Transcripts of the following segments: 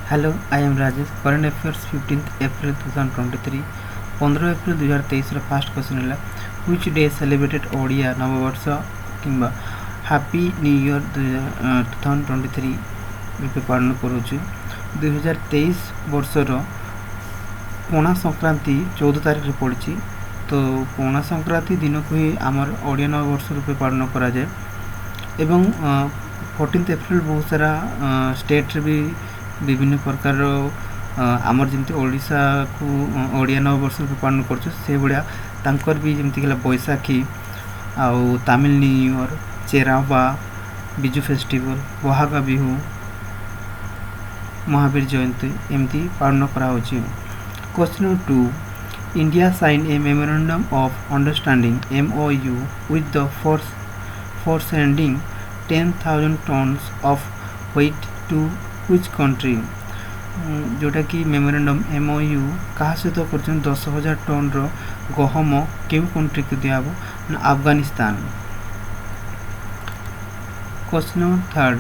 Hello, I am Rajesh. Current affairs 15th April 2023. 15 April 2023 fast question है which day celebrated Odia नववर्ष किंबा happy new year 2023 रूपे पालन करुछु 2023 वर्षर पणा संक्रांति 14 तारिख रे पड़ी तो पणा संक्रांति दिन को ही आमर ओडिया नववर्ष रूपे पालन करा जाए एवं 14 एप्रिल बहुत सारा स्टेट रे भी विभिन्न प्रकार आमर जमी ओडिशा को ओडिया नववर्ष रूपे पालन कर से भाया तांकर भी जमती बैसाखी आउ Tamil new year Cheiraoba Biju festival वहागा बिहू महावीर जयंती एमती पालन करा होची। Question number 2 India sign a memorandum of understanding MOU with the for sending 10,000 tons of wheat to which country जोटा कि मेमोरेंडम MOU कहा सहित कर 10,000 टन रो गहम केउ कंट्री को दियाबो ना Afghanistan. Question number 3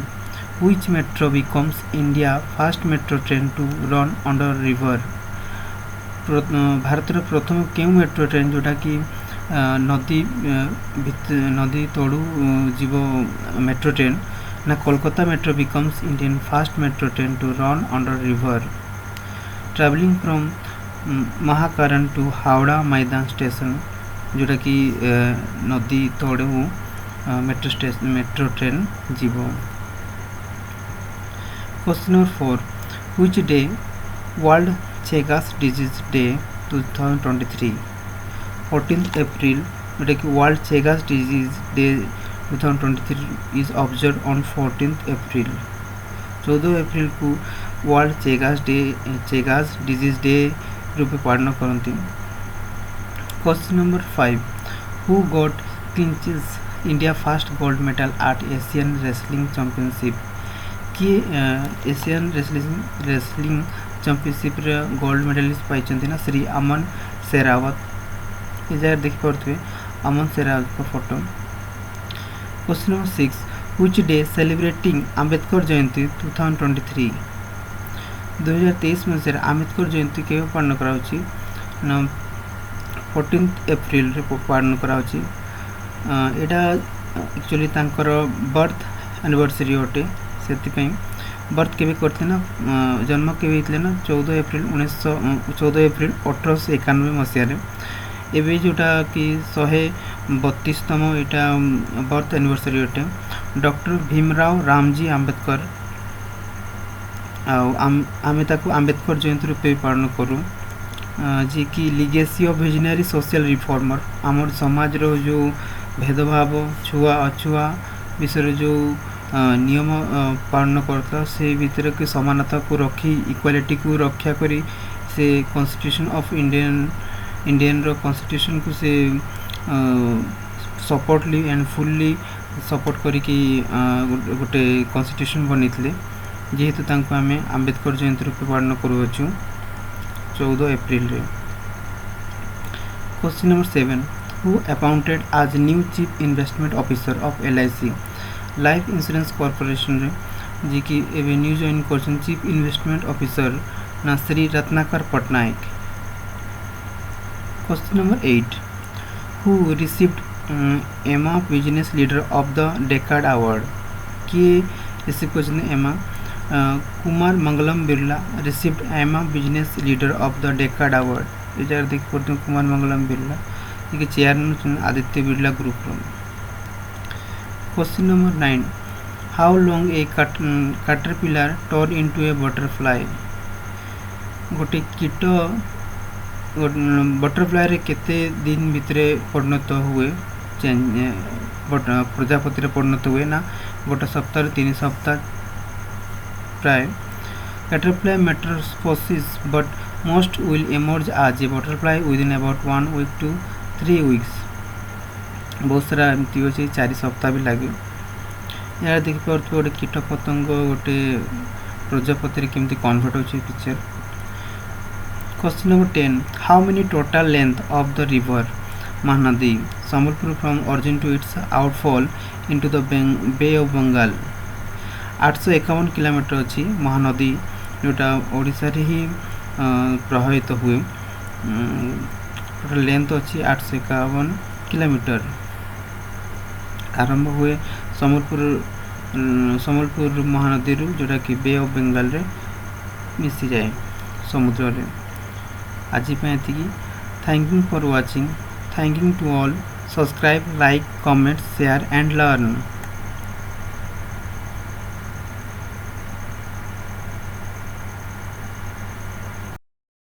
which metro becomes India first metro train to run under river Bharat प्रथम केउ मेट्रो ट्रेन जोटा कि नदी तोड़ू जीव मेट्रो ट्रेन ना Kolkata metro becomes Indian first metro train to run under river travelling from Mahakaran to Howrah Maidan station जोटा कि नदी तोड़ू मेट्रो ट्रेन जीव। Question number 4 which day world Chagas disease day 2023 14 April जोटा कि world Chagas disease day 2023 is observed on 14th April 14 April को world Chagas disease day रूपे पालन करती। Question number 5 who got clinches India first gold medal at Asian wrestling championship किए Asian wrestling championship gold medalist पाई ना श्री अमन शेरावत ये जगह देख पारे अमन शेरावत का photo. Question number 6 which day celebrating Ambedkar Jayanti 2023 2023 मसीह आंबेडकर जयंती के पालन कराउची ना 14 एप्रिल रे पालन कराउची एटा एक्चुअली तांकर बर्थ एनिवर्सरी होटे से बर्थ के करते ना जन्म के ना 14 एप्रिल 1891 मसीह एवं जोटा कि 132तम यहाँ बर्थ एनिवर्सरी अटे डॉक्टर भीमराव रामजी आंबेडकर आमे ताकू आंबेडकर जयंती रूपे पालन करूँ जी कि legacy of visionary social reformer आमर समाज रो जो भेदभाव छुआ अछुआ विषय जो नियम पालन करता से भीतर के समानता को रखी इक्वालिटी को रक्षा करी से कॉन्स्टिट्यूशन ऑफ इंडियन रो कॉन्स्टिट्यूशन को से सपोर्टली एंड फुल्ली सपोर्ट करिकी गोटे कॉन्स्टिट्यूशन बनीथिले जेहेतु तांको आमे आंबेडकर जयंती रूपे पालन करूछु 14 एप्रिल रे। Question number 7 who appointed as new chief investment officer of LIC life insurance corporation रे जी कि एबे न्यू जॉइन करछन चीफ इन्वेस्टमेंट ऑफिसर ना Shri Ratnakar Patnaik. Question number 8 who received AIMA business leader of the decade award किए रिसीव कर AIMA Kumar Mangalam Birla received AIMA business leader of the decade award ये जगह देख पड़ते कुमार मंगलम बिरला ये chairman Aditya Birla group. Question number 9 how long A caterpillar turn into A butterfly गोटे कीट बटरफ्लाई रे केते दिन भितरे परिणत हुए प्रजापति परिणत हुए ना गोटे सप्ताह 3 सप्ताह प्राय caterpillar metamorphosis but most will emerge as a butterfly within about 1 week to 3 weeks बहुत सारा एमती अच्छे 4 सप्ताह भी लगे यार देख पारे गोटे कीट पतंग गोटे प्रजापति केमती कन्वर्ट होची picture. Question number 10 how many total length of the river Mahanadi Sambalpur from origin to its outfall into the bay of Bengal 851 kilometre अच्छी महानदी जोटा ओडिशा रे ही प्रभावित हुए। टोटल लेंथ अच्छी 851 किलोमीटर। आरंभ हुए सम्बलपुर महानदी जोटा कि बे ऑफ बेंगल रे मिसी जाए समुद्र रे। आज thank you for watching. Thank you to all. Subscribe, like, comment, share and learn.